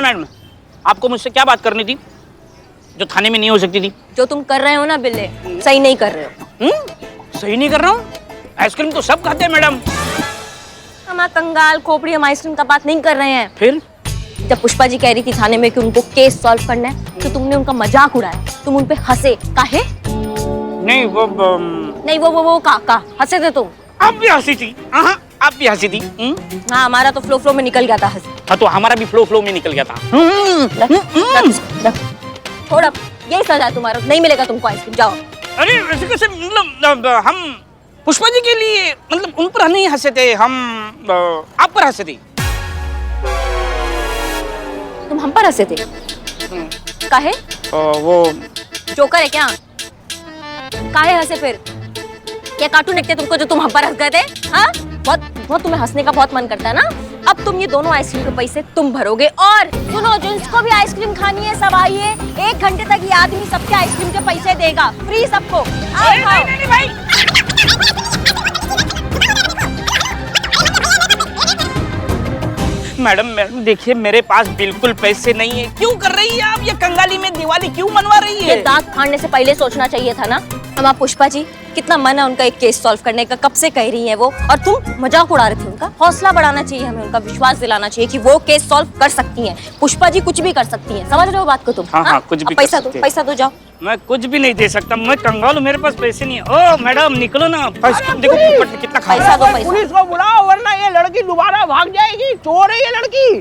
हाँ मैडम, आपको मुझसे क्या बात करनी थी जो थाने में नहीं हो सकती थी? जो तुम कर रहे हो ना बिल्ले, सही नहीं कर रहे हो। सही नहीं कर रहा हूँ? आइसक्रीम तो सब खाते हैं मैडम। हम कंगाल खोपड़ी हम आइसक्रीम का बात नहीं कर रहे हैं। फिर जब पुष्पा जी कह रही थी थाने में कि उनको केस सॉल्व करना है, तो तुमने उनका मजाक उड़ाया, तुम उन पे हंसे। काहे? नहीं वो काका हंसे थे तुम। आप भी हंसी थी। हाँ, आप भी हंसी थी। हाँ, हमारा तो फ्लो में निकल गया था हंसी। हाँ, तो हमारा भी फ्लो में निकल गया था। थोड़ा यही सजा है तुम्हारा, नहीं मिलेगा तुमको आइसक्रीम, जाओ। अरे ऐसे कैसे, मतलब हम पुष्पा जी के लिए, मतलब उन पर नहीं हंसे थे, हम आप पर हंसे थे। तुम हम पर हंसे थे? काहे? वो जोकर है क्या? काहे हंसे फिर? क्या कार्टून देखते तुमको जो तुम हम पर हंस गए थे? हाँ, बहुत तुम्हें हंसने का बहुत मन करता है ना। अब तुम ये दोनों आइसक्रीम के पैसे तुम भरोगे। और सुनो, जिसको भी आइसक्रीम खानी है सब आइए, 1 घंटे तक ये आदमी सबके आइसक्रीम के पैसे देगा, फ्री सबको। नहीं भाई। मैडम देखिए, मेरे पास बिल्कुल पैसे नहीं है। क्यों कर रही है आप ये कंगाली में दिवाली क्यों मनवा रही है? ये दांत फाड़ने से पहले सोचना चाहिए था ना। हम आप पुष्पा जी कितना मन है उनका एक केस सॉल्व करने का, कब से कह रही हैं वो, और तुम मजाक उड़ा रहे थे उनका। हौसला बढ़ाना चाहिए हमें, उनका विश्वास दिलाना चाहिए कि वो केस सॉल्व कर सकती हैं। पुष्पा जी कुछ भी कर सकती हैं, समझ रहे हो बात को तुम? हाँ, कुछ भी पैसा दो जाओ। मैं कुछ भी नहीं दे सकता, मैं कंगाल हूं, मेरे पास पैसे नहीं है। ओ मैडम निकलो ना, देखो कितना पैसा दो। पुलिस को बुलाओ वरना ये लड़की दोबारा भाग जाएगी। चोर है ये लड़की।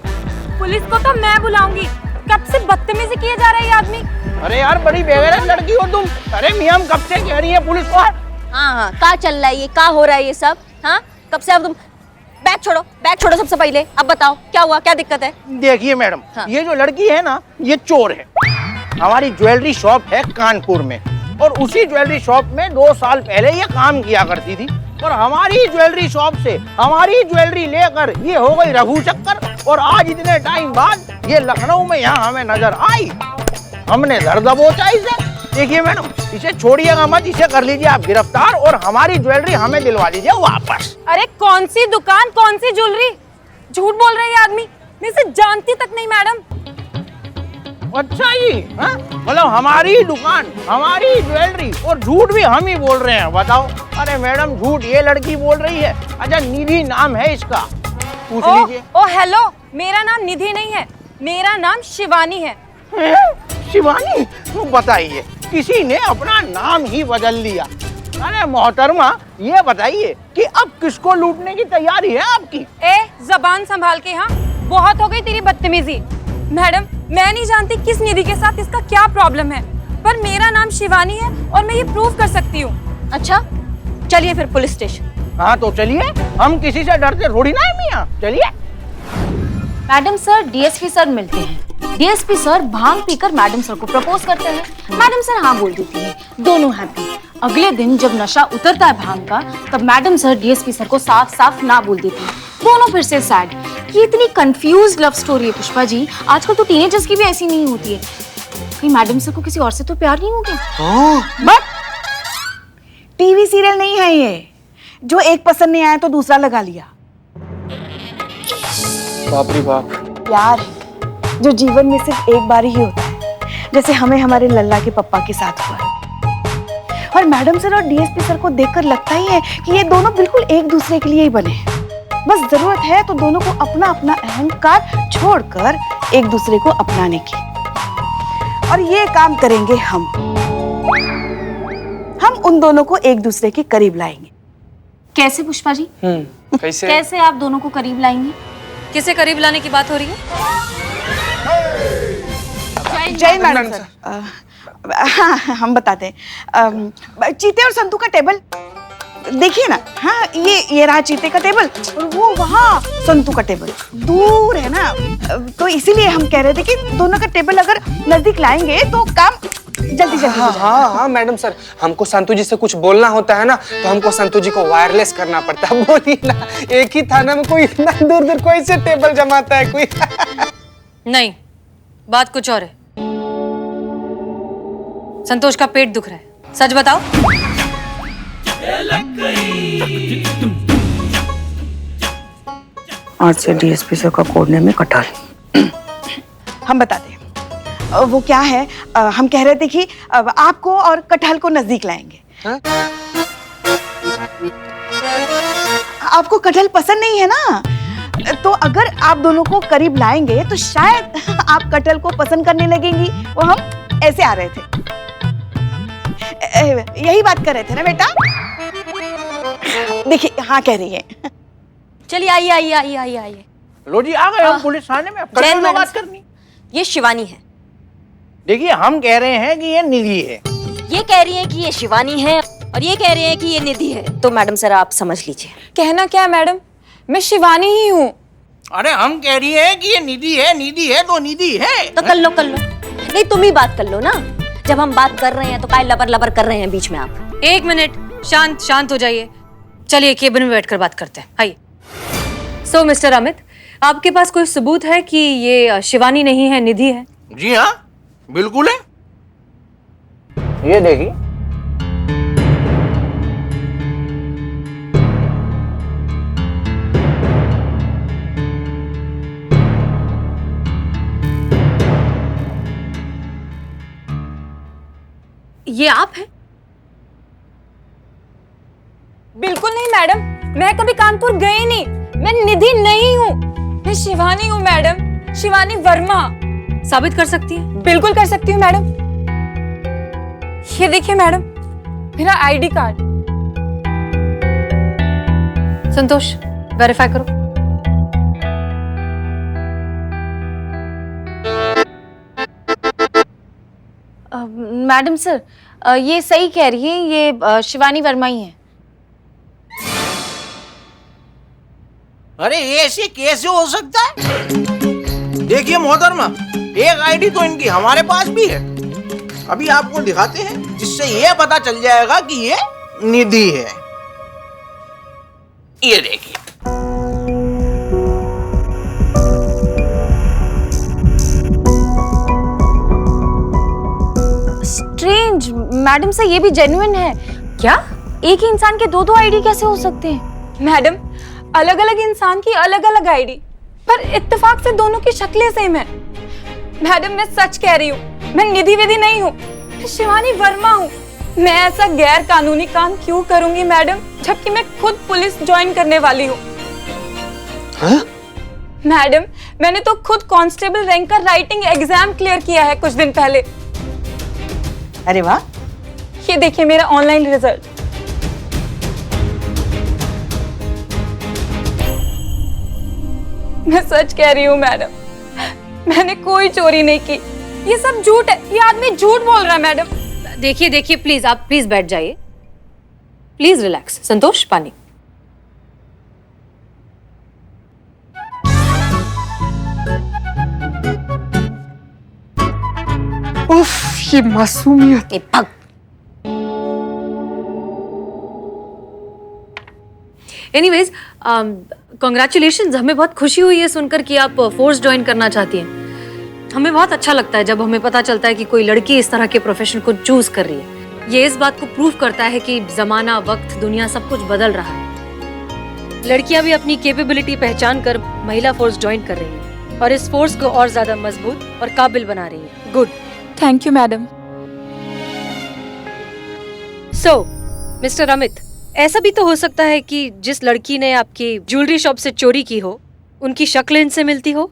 पुलिस को तो मैं बुलाऊंगी। कब से बदतमीजी किए जा रहा है ये आदमी। अरे यार, बड़ी बेगैरत लड़की हो तुम। अरे मियां कब से कह रही है पुलिस को? हाँ, क्या चल रहा है ये, क्या हो रहा है ये सब? हाँ, कब से? अब तुम बैग छोड़ो सबसे पहले। अब बताओ क्या हुआ, क्या दिक्कत है? देखिए मैडम, ये जो लड़की है ना, ये चोर है। हमारी ज्वेलरी शॉप है कानपुर में, और उसी ज्वेलरी शॉप में 2 साल पहले ये काम किया करती थी। और हमारी ज्वेलरी शॉप से हमारी ज्वेलरी लेकर ये हो गई रघु चक्कर, और आज इतने टाइम बाद ये लखनऊ में यहाँ हमें नजर आई। हमने दर दबोचा इसे। देखिए मैडम, इसे छोड़िएगा मत, इसे कर लीजिए आप गिरफ्तार, और हमारी ज्वेलरी हमें दिलवा दीजिए वापस। अरे कौन सी दुकान, कौन सी ज्वेलरी? झूठ बोल रही है आदमी, मैं इसे जानती तक नहीं मैडम। अच्छा जी, मतलब हमारी दुकान, हमारी ज्वेलरी, और झूठ भी हम ही बोल रहे हैं, बताओ। अरे मैडम, झूठ ये लड़की बोल रही है। अच्छा, निधि नाम है इसका, पूछ लीजिए। ओ हेलो, मेरा नाम निधि नहीं है, मेरा नाम शिवानी है। शिवानी? तो बताइए, किसी ने अपना नाम ही बदल लिया। अरे मोहतरमा, ये बताइए कि अब किसको लूटने की तैयारी है आपकी? जबान संभाल के। हाँ, बहुत हो गई तेरी बदतमीजी। मैडम, मैं नहीं जानती किस निधि के साथ इसका क्या प्रॉब्लम है, पर मेरा नाम शिवानी है और मैं ये प्रूव कर सकती हूँ। अच्छा, चलिए फिर पुलिस स्टेशन। हाँ तो चलिए, हम किसी से डरते थोड़ी ना है मियां, चलिए। मैडम सर, डीएसपी सर मिलते हैं। डीएसपी सर भांग पीकर मैडम सर को प्रपोज करते हैं। मैडम सर हाँ बोल देती है, दोनों हैप्पी। अगले दिन जब नशा उतरता है भांग का, तब मैडम सर डीएसपी सर को साफ साफ ना बोल देती है। दोनों फिर से सैड। ये इतनी कंफ्यूज लव स्टोरी है पुष्पा जी। आजकल तो टीनेजर्स की भी ऐसी नहीं होती है। कहीं मैडम सर को किसी और से तो प्यार नहीं हो गया? बट टीवी सीरियल नहीं है ये, जो एक पसंद नहीं आया तो दूसरा लगा लिया। बाप रे बाप। प्यार है जो जीवन में सिर्फ एक बार ही होता है, जैसे हमें हमारे लल्ला के पप्पा के साथ हुआ। और मैडम सर और डीएसपी सर को देखकर लगता ही है कि ये दोनों बिल्कुल एक दूसरे के लिए ही बने हैं। बस जरूरत है तो दोनों को अपना अपना अहंकार छोड़कर एक दूसरे को अपनाने की। और ये काम करेंगे हम उन दोनों को एक दूसरे के करीब लाएंगे। कैसे पुष्पा जी? कैसे? कैसे आप दोनों को करीब लाएंगे? किसे करीब लाने की बात हो रही है? जय मैडम सर। हाँ, हम बताते हैं। चीते और संतू का टेबल देखिए ना। हाँ, ये रहा चीते का टेबल, और वो वहाँ संतू का टेबल दूर है ना। तो इसीलिए हम कह रहे थे कि दोनों का टेबल अगर नजदीक लाएंगे तो काम जल्दी जल्दी हो जाएगा। हाँ मैडम सर, हमको संतू जी से कुछ बोलना होता है ना, तो हमको संतू जी को वायरलेस करना पड़ता है। बोलिए ना, एक ही थाना में कोई इतना दूर दूर कोई से टेबल जमाता है कोई? नहीं, बात कुछ और है। संतोष का पेट दुख रहा है, सच बताओ। आज से डीएसपी सर का कोड नेम है कटहल। हम बताते हैं। वो क्या है, हम कह रहे थे कि आपको और कटहल को नजदीक लाएंगे। हाँ? आपको कटहल पसंद नहीं है ना, तो अगर आप दोनों को करीब लाएंगे तो शायद आप कटहल को पसंद करने लगेंगी। वो हम ऐसे आ रहे थे, यही बात कर रहे थे ना बेटा? देखिए हाँ कह रही है। चलिए आइए आइए आइए आइए आइए। लो जी आ गए हम पुलिस थाने में। अब कटहल में मैडम बात करनी। ये शिवानी है। देखिए हम कह रहे हैं कि ये निधि है। ये कह रही है कि ये शिवानी है और ये कह रहे हैं कि ये निधि है। तो मैडम सर आप समझ लीजिए। कहना क्या है मैडम, मैं शिवानी ही हूँ। अरे हम कह रही है कि ये निधि है तो निधि है। तो कर लो नहीं, तुम ही बात कर लो ना। जब हम बात कर रहे हैं तो काय लबर लबर कर रहे हैं बीच में आप। 1 मिनट, शांत हो जाइए। चलिए केबिन में बैठकर बात करते हैं। आइए। सो मिस्टर अमित, आपके पास कोई सबूत है कि ये शिवानी नहीं है, निधि है? जी हाँ बिल्कुल है। ये देखिए। ये आप हैं? बिल्कुल नहीं मैडम, मैं कभी कानपुर गई नहीं। मैं निधि नहीं हूँ, मैं शिवानी हूँ मैडम, शिवानी वर्मा। साबित कर सकती हैं? बिल्कुल कर सकती हूँ मैडम। ये देखिए मैडम, मेरा आईडी कार्ड। संतोष, वेरीफाई करो। मैडम सर, ये सही कह रही है, ये शिवानी वर्मा ही है। अरे ये ऐसे कैसे हो सकता है? देखिए मोहतरमा, एक आईडी तो इनकी हमारे पास भी है। अभी आपको दिखाते हैं, जिससे ये पता चल जाएगा कि ये निधि है। ये देखिए। स्ट्रेंज, मैडम सर ये भी जेन्युइन है। क्या एक ही इंसान के दो आईडी कैसे हो सकते हैं? मैडम, अलग अलग इंसान की अलग अलग आईडी, पर इत्तेफाक से दोनों की शक्लें सेम है। मैडम मैं सच कह रही हूँ, मैं निधि विधि नहीं हूँ, मैं शिवानी वर्मा हूँ। मैं ऐसा गैर कानूनी काम क्यों करूंगी मैडम, जबकि मैं खुद पुलिस ज्वाइन करने वाली हूँ। मैडम मैंने तो खुद कांस्टेबल रैंक का राइटिंग एग्जाम क्लियर किया है कुछ दिन पहले। अरे वाह। ये देखिए मेरा ऑनलाइन रिजल्ट। मैं सच कह रही हूँ मैडम, मैंने कोई चोरी नहीं की। ये सब झूठ है, ये आदमी झूठ बोल रहा है मैडम। देखिए प्लीज, आप प्लीज बैठ जाइए। Please relax. संतोष, पानी। उफ, ये मासूमियत। ए भग। Anyways, congratulations. हमें बहुत खुशी हुई है सुनकर कि आप फोर्स ज्वाइन करना चाहती हैं। हमें बहुत अच्छा लगता है जब हमें पता चलता है कि कोई लड़की इस तरह के प्रोफेशन को चूज कर रही है। ये इस बात को प्रूव करता है कि जमाना, वक्त, दुनिया सब कुछ बदल रहा है। लड़कियां भी अपनी कैपेबिलिटी पहचान कर महिला फोर्स ज्वाइन कर रही हैं और इस फोर्स को और ज्यादा मजबूत और काबिल बना रही है। Good. Thank you madam. So mister Amit, ऐसा भी तो हो सकता है कि जिस लड़की ने आपकी ज्वेलरी शॉप से चोरी की हो, उनकी शक्ल इनसे मिलती हो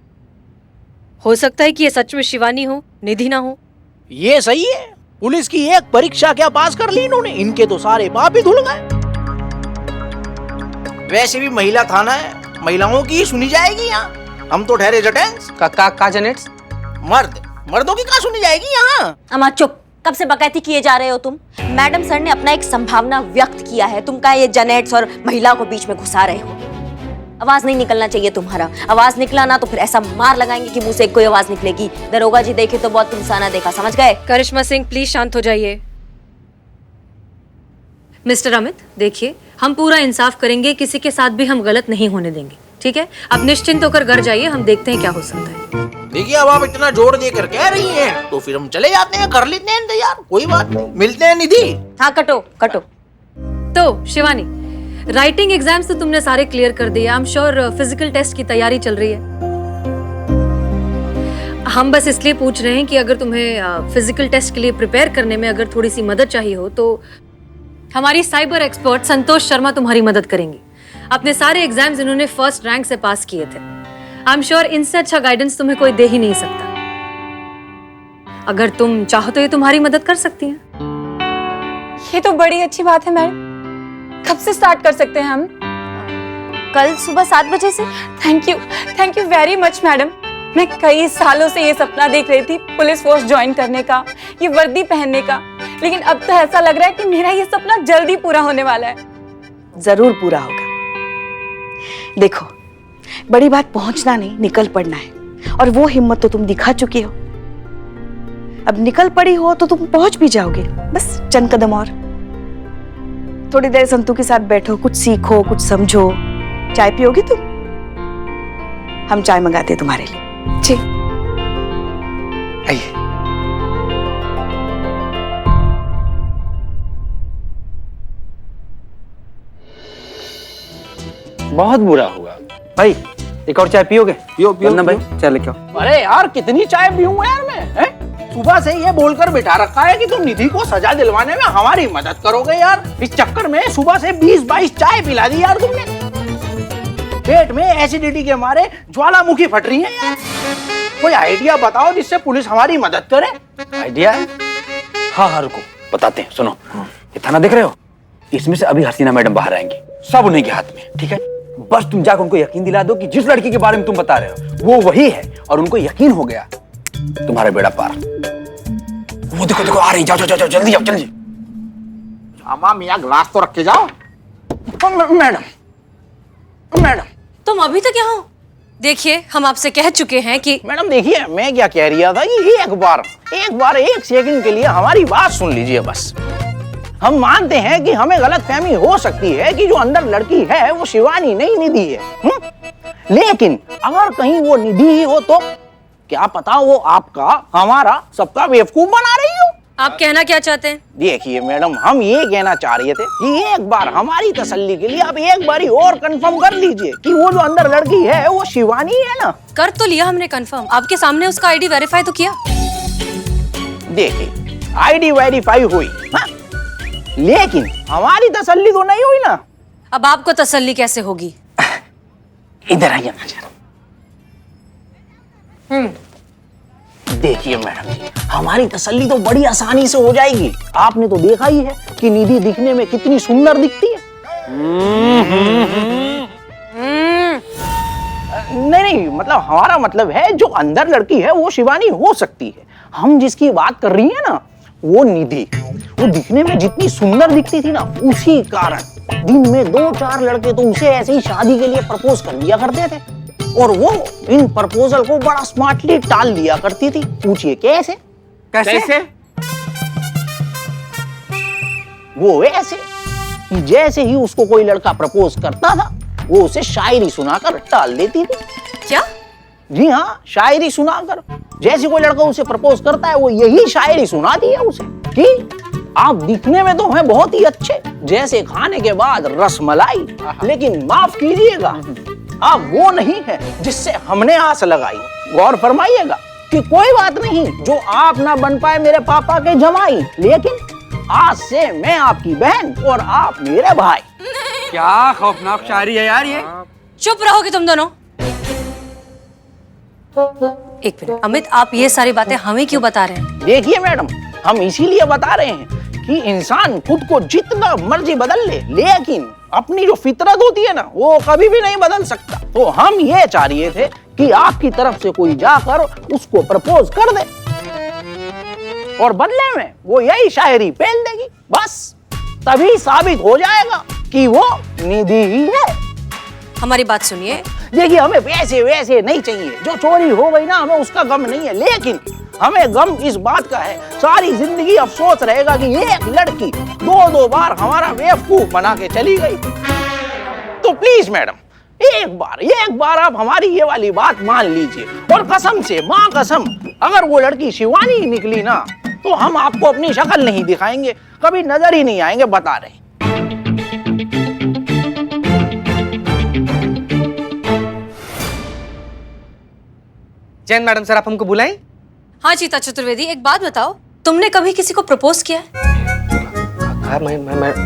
सकता है कि ये सच में शिवानी हो, निधि ना हो। ये सही है। पुलिस की एक परीक्षा क्या पास कर ली इन्होंने, इनके तो सारे पाप ही धुल गए। वैसे भी महिला थाना है, महिलाओं की सुनी जाएगी यहाँ। हम तो ठहरे जटेंस। का जेनेट्स? मर्दों की कहाँ सुनी जाएगी यहाँ? अम्मा चुप। कब से बकैती किए जा रहे हो तुम? मैडम सर ने अपना एक संभावना व्यक्त किया है, तुम का ये जनेट्स और महिला को बीच में घुसा रहे हो। आवाज नहीं निकलना चाहिए तुम्हारा। आवाज निकला ना तो फिर ऐसा मार लगाएंगे कि मुंह से कोई आवाज निकलेगी। दरोगा जी देखे तो बहुत तुमसाना देखा, समझ गए? करिश्मा सिंह, प्लीज शांत हो जाइए। मिस्टर अमित, देखिए हम पूरा इंसाफ करेंगे, किसी के साथ भी हम गलत नहीं होने देंगे, ठीक है? आप निश्चिंत होकर घर जाइए, हम देखते हैं क्या हो सकता है। देखिए अब आप इतना जोर देकर कह रही हैं, तो फिर हम चले जाते हैं, कर लेते हैं इंतजार। कोई बात नहीं, मिलते हैं निधि। हाँ कटो। तो शिवानी, राइटिंग एग्जाम्स तो तुमने सारे क्लियर कर दिए। I am sure physical test की तैयारी चल रही है। हम बस इसलिए पूछ रहे हैं कि अगर तुम्हें फिजिकल टेस्ट के लिए प्रिपेयर करने में अगर थोड़ी सी मदद चाहिए हो तो हमारी साइबर एक्सपर्ट संतोष शर्मा तुम्हारी मदद करेंगी। अपने सारे एग्जाम्स इन्होंने फर्स्ट रैंक से पास किए थे। आई एम श्योर इनसे अच्छा गाइडेंस तुम्हें कोई दे ही नहीं सकता। अगर तुम चाहो तो ये तुम्हारी मदद कर सकती हैं। ये तो बड़ी अच्छी बात है मैडम। कब से स्टार्ट कर सकते हैं हम? कल सुबह 7 बजे से। Thank you very much madam. मैं कई सालों से ये सपना देख रही थी पुलिस फोर्स ज्वाइन करने का, ये वर्दी पहनने का, लेकिन अब तो ऐसा लग रहा है कि मेरा ये सपना जल्दी पूरा होने वाला है। जरूर पूरा होगा। देखो, बड़ी बात पहुंचना नहीं, निकल पड़ना है, और वो हिम्मत तो तुम दिखा चुकी हो। अब निकल पड़ी हो तो तुम पहुंच भी जाओगे, बस चंद कदम और। थोड़ी देर संतू के साथ बैठो, कुछ सीखो, कुछ समझो। चाय पियोगी तुम? हम चाय मंगाते हैं तुम्हारे लिए। जी आइए। बहुत बुरा हुआ भाई, एक और चाय पियोगे? पियो पियो ना भाई, पियो। चाय लेके आओ। अरे यार, कितनी चाय पीऊंगा यार मैं, हैं? सुबह से ये बोलकर बिठा रखा है कि तुम निधि को सजा दिलवाने में हमारी मदद करोगे यार। इस चक्कर में सुबह से 20-22 चाय पिला दी यार तुमने। पेट में एसिडिटी के मारे ज्वालामुखी फट रही है यार। कोई आइडिया बताओ जिससे पुलिस हमारी मदद करे। आइडिया है? हाँ, रुको बताते हैं। सुनो, ये थाना देख रहे हो? इसमें से अभी हसीना मैडम बाहर आएंगी, सब उन्हीं के हाथ में, ठीक है? बस तुम जाकर उनको यकीन दिला दो कि जिस लड़की के बारे में तुम बता रहे हो वो वही है, और उनको यकीन हो गया, तुम्हारा बेड़ा पार। वो देखो देखो आ रही, जाओ जाओ जाओ, जल्दी जाओ जल्दी। अम्मा मियाँ, ग्लास तो रख के जाओ। मैडम तुम अभी तक यहाँ हो? देखिए, हम आपसे कह चुके हैं कि मैडम देखिए, मैं क्या कह रहा था कि एक बार एक सेकंड के लिए हमारी बात सुन लीजिए बस। हम मानते हैं कि हमें गलतफहमी हो सकती है कि जो अंदर लड़की है वो शिवानी नहीं, निधि है। लेकिन अगर कहीं वो निधि ही हो तो क्या पता वो आपका, हमारा, सबका बेवकूफ बना रही हो। आप कहना क्या चाहते हैं? देखिए मैडम, हम ये कहना चाह रहे थे कि एक बार हमारी तसल्ली के लिए आप एक बारी और कंफर्म कर लीजिए कि वो जो अंदर लड़की है वो शिवानी है ना। कर तो लिया हमने कंफर्म, आपके सामने उसका आईडी वेरीफाई तो किया। देखिए, आईडी वेरीफाई हुई, हाँ? लेकिन हमारी तसल्ली तो नहीं हुई ना। अब आपको तसल्ली कैसे होगी? इधर आइए ना जरा। देखिए मैडम जी, हमारी तसल्ली तो बड़ी आसानी से हो जाएगी। आपने तो देखा ही है कि निधि दिखने में कितनी सुंदर दिखती है। नहीं, मतलब हमारा मतलब है जो अंदर लड़की है वो शिवानी हो सकती है। हम जिसकी बात कर रही है ना, वो निधि, वो दिखने में जितनी सुंदर दिखती थी ना, उसी कारण दिन में 2-4 लड़के तो उसे ऐसे ही शादी के लिए प्रपोज कर दिया करते थे, और वो इन प्रपोजल को बड़ा स्मार्टली टाल दिया करती थी। पूछिए कैसे? कैसे? वो ऐसे कि जैसे ही उसको कोई लड़का प्रपोज करता था, वो उसे शायरी सुनाकर टाल देती थी। क्या? जी हाँ, शायरी सुनाकर। जैसे कोई लड़का उसे प्रपोज करता है, वो यही शायरी सुनाती है उसे कि आप दिखने में तो हैं बहुत ही अच्छे, जैसे खाने के बाद रसमलाई, लेकिन माफ कीजिएगा, आप वो नहीं है जिससे हमने आस लगाई। गौर फरमाइएगा कि कोई बात नहीं, जो आप ना बन पाए मेरे पापा के जमाई, लेकिन आज से मैं आपकी बहन और आप मेरे भाई। क्या खौफनाक शायरी है यार ये। चुप रहोगे तुम दोनों। एक मिनट अमित, आप ये सारी बातें हमें क्यों बता रहे हैं? देखिए मैडम, हम इसीलिए बता रहे हैं कि इंसान खुद को जितना मर्जी बदल ले, लेकिन अपनी जो फितरत होती है ना, वो कभी भी नहीं बदल सकता। तो हम ये चाह रहे थे कि आपकी तरफ से कोई जाकर उसको प्रपोज कर दे, और बदले में वो यही शायरी पहन देगी। बस तभी साबित हो जाएगा कि वो निधि ही है। हमारी बात सुनिए। देखिए, हमें पैसे वैसे नहीं चाहिए, जो चोरी हो गई ना, हमें उसका गम नहीं है, लेकिन हमें गम इस बात का है, सारी जिंदगी अफसोस रहेगा कि एक लड़की 2-2 बार हमारा बेवकूफ बना के चली गई। तो प्लीज मैडम, एक बार आप हमारी ये वाली बात मान लीजिए, और कसम से, माँ कसम, अगर वो लड़की शिवानी निकली ना, तो हम आपको अपनी शक्ल नहीं दिखाएंगे, कभी नजर ही नहीं आएंगे, बता रहे। जैन मैडम सर, आप हमको बुलाएं? हाँ चीता चतुर्वेदी, एक बात बताओ, तुमने कभी किसी को प्रपोज किया है?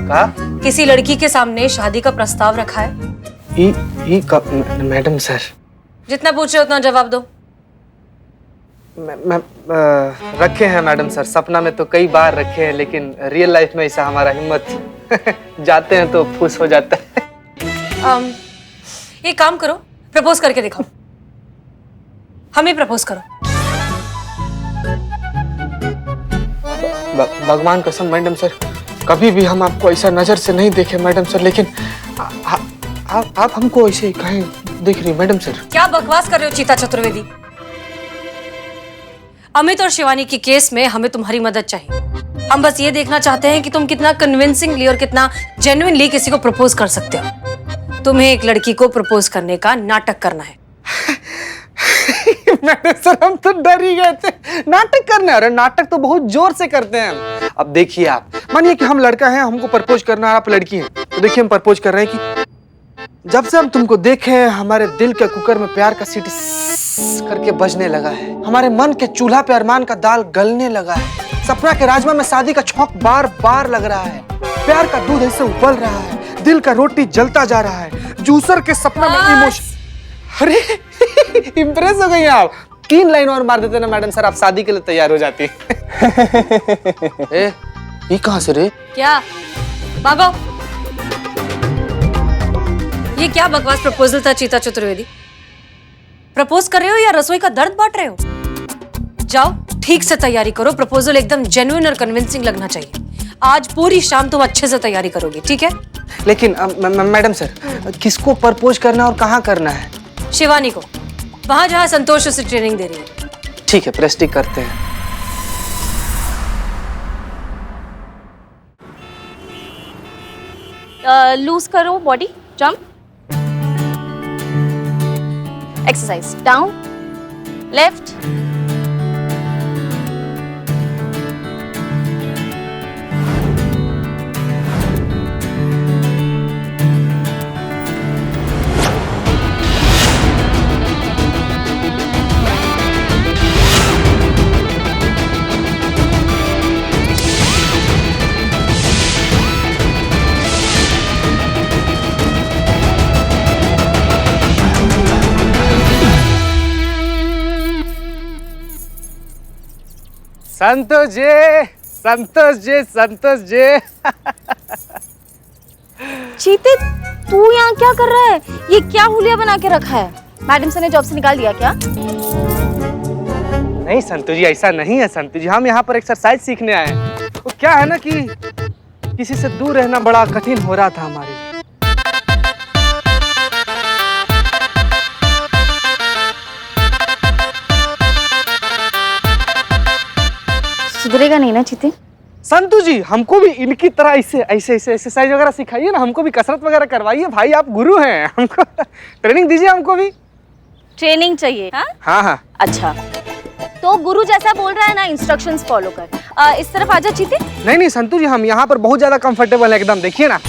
कहा? किसी लड़की के सामने शादी का प्रस्ताव रखा है? मैडम सर, जितना पूछ रहे हो उतना जवाब दो। रखे हैं मैडम सर, सपना में तो कई बार रखे हैं, लेकिन रियल लाइफ में ऐसा हमारा हिम्मत जाते हैं तो फुस हो जाता है। एक काम करो, प्रपोज करके दिखाओ, हमें प्रपोज करो। भगवान कसम मैडम सर, कभी भी हम आपको ऐसा नजर से नहीं देखे मैडम सर, लेकिन आप हमको ऐसे कहीं दिख रही मैडम सर। क्या बकवास कर रहे हो चीता चतुर्वेदी? अमित और शिवानी के केस में हमें तुम्हारी मदद चाहिए। हम बस ये देखना चाहते हैं कि तुम कितना कन्विंसिंगली और कितना जेन्युइनली किसी को प्रपोज कर सकते हो। तुम्हें एक लड़की को प्रपोज करने का नाटक करना है। मैडम सर, हम तो डर ही गए थे। नाटक करने? अरे नाटक तो बहुत जोर से करते हैं हम। अब देखिए, आप मानिए कि हम लड़का हैं, हमको प्रपोज करना है, आप लड़की हैं, तो देखिए हम प्रपोज कर रहे हैं कि जब से हम तुमको देखे हैं, हमारे दिल के कुकर में प्यार का सीटी करके बजने लगा है, हमारे मन के चूल्हा पे अरमान का दाल गलने लगा है, सपना के राजमा में शादी का छौंक बार बार लग रहा है, प्यार का दूध ऐसे उबल रहा है, दिल का रोटी जलता जा रहा है, जूसर के सपना में इमोशन। अरे इम्प्रेस हो गई आप। 3 लाइन और मार देते ना मैडम सर, आप शादी के लिए तैयार हो जाती। ये कहां से रे? क्या भागो? ये क्या बकवास प्रपोजल था चीता चतुर्वेदी? प्रपोज कर रहे हो या रसोई का दर्द बांट रहे हो? जाओ ठीक से तैयारी करो, प्रपोजल एकदम जेन्युइन और कन्विंसिंग लगना चाहिए। आज पूरी शाम तुम अच्छे से तैयारी करोगे, ठीक है? लेकिन मैडम सर, किसको प्रपोज करना और कहाँ करना है? शिवानी को, वहां जहां संतोष उसे ट्रेनिंग दे रही है। ठीक है, प्रेस्टिक करते हैं। लूज करो body, jump, exercise, down, left, Santosh ji, Santosh ji, Santosh ji. चीते, तू यहाँ क्या कर रहा है? ये क्या हुलिया बना के रखा है? मैडम सर ने जॉब से निकाल दिया क्या? नहीं संतोष जी, ऐसा नहीं है संतोष जी, हम यहाँ पर एक्सरसाइज सीखने आए हैं। तो क्या है ना कि किसी से दूर रहना बड़ा कठिन हो रहा था हमारे लिए। सुधरेगा नहीं ना चीते? संतु जी, हमको भी इनकी तरह ऐसे ऐसे ऐसे एक्सरसाइज वगैरह सिखाइए ना, हमको भी कसरत वगैरह करवाइए। भाई आप गुरु हैं, हमको ट्रेनिंग दीजिए। हमको भी ट्रेनिंग चाहिए? हाँ हाँ हाँ। अच्छा, तो गुरु जैसा बोल रहा है ना, इंस्ट्रक्शंस फॉलो कर। इस तरफ आजा चीते। नहीं नहीं संतु जी, हम यहाँ पर बहुत ज्यादा कंफर्टेबल है एकदम। देखिए ना,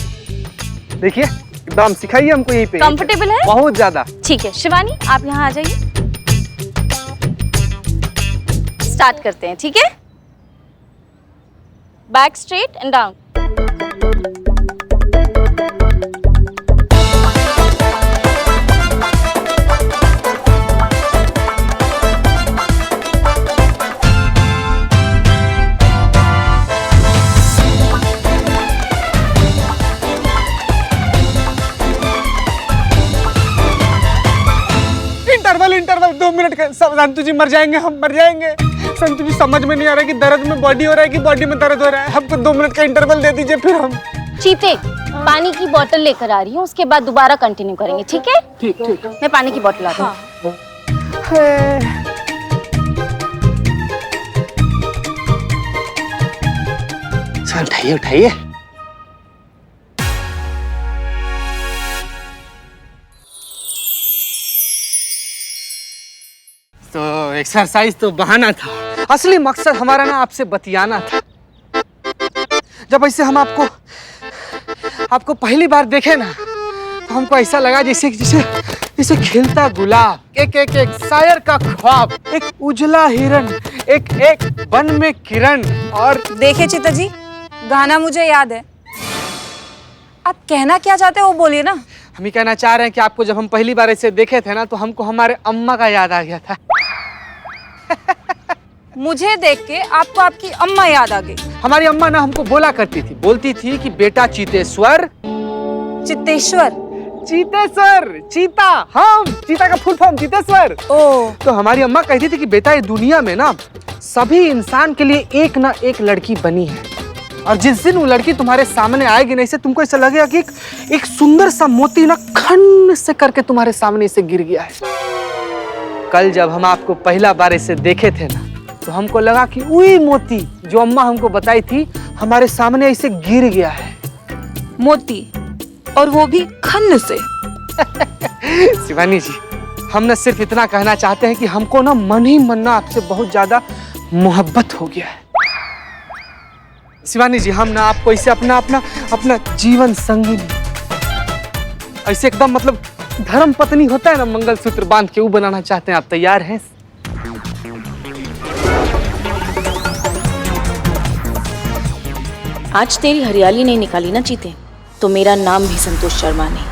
देखिए एकदम सिखाइए हमको यहीं पे। कंफर्टेबल है? बहुत ज्यादा। ठीक है शिवानी, आप यहाँ आ जाइए। स्टार्ट करते हैं, ठीक है? Back straight and down. Interval interval 2 minute का। संतु जी मर जाएंगे, हम मर जाएंगे। संतु जी समझ में नहीं आ रहा कि दर्द में बॉडी हो रहा है कि बॉडी में दर्द हो रहा है। हमको 2 मिनट का इंटरवल दे दीजिए, फिर हम। चीते, पानी की बोतल लेकर आ रही हूँ, उसके बाद दोबारा कंटिन्यू करेंगे, ठीक है? ठीक ठीक। मैं पानी की बोतल लाती हूँ। सर उठाइए उठाइए। तो एक्सरसाइज तो बहाना था, असली मकसद हमारा ना आपसे बतियाना था। जब ऐसे हम आपको पहली बार देखे ना, तो हमको ऐसा लगा जैसे जैसे जैसे खिलता गुलाब, एक एक एक शायर का ख्वाब, एक उजला हिरन, एक एक वन में किरण। और देखिए चिता जी, गाना मुझे याद है, आप कहना क्या चाहते हो वो बोलिए ना। हम ही कहना चाह रहे हैं कि आपको जब हम पहली बार ऐसे देखे थे ना, तो हमको हमारे अम्मा का याद आ गया था। मुझे देख के आपको आपकी अम्मा याद आ गई। हमारी अम्मा ना हमको बोलती थी कि बेटा चीतेश्वर। चित्तेश्वर? चीतेश्वर, चीता, हम चीता का फुल फॉर्म चीतेश्वर। ओह, तो हमारी अम्मा कहती थी कि बेटा ये दुनिया में ना सभी इंसान के लिए एक ना एक लड़की बनी है, और जिस दिन वो लड़की तुम्हारे सामने आएगी ना, इसे तुमको ऐसा लगेगा कि एक सुंदर सा मोती ना खन से करके तुम्हारे सामने से गिर गया है। कल जब हम आपको पहला बार ऐसे देखे थे ना, तो हमको लगा कि वही मोती जो अम्मा हमको बताई थी हमारे सामने ऐसे गिर गया है। मोती, और वो भी खन्न से। शिवानी जी, हम ना सिर्फ इतना कहना चाहते हैं कि हमको ना मन ही मन ना आपसे बहुत ज्यादा मोहब्बत हो गया है। शिवानी जी, हम ना आपको ऐसे अपना अपना अपना जीवन संगी, ऐसे एकदम मतलब धर्म पत्नी होता है ना, मंगलसूत्र बांध के वो बनाना चाहते हैं। आप तैयार हैं? आज तेरी हरियाली नहीं निकाली ना चीते, तो मेरा नाम भी संतोष शर्मा नहीं।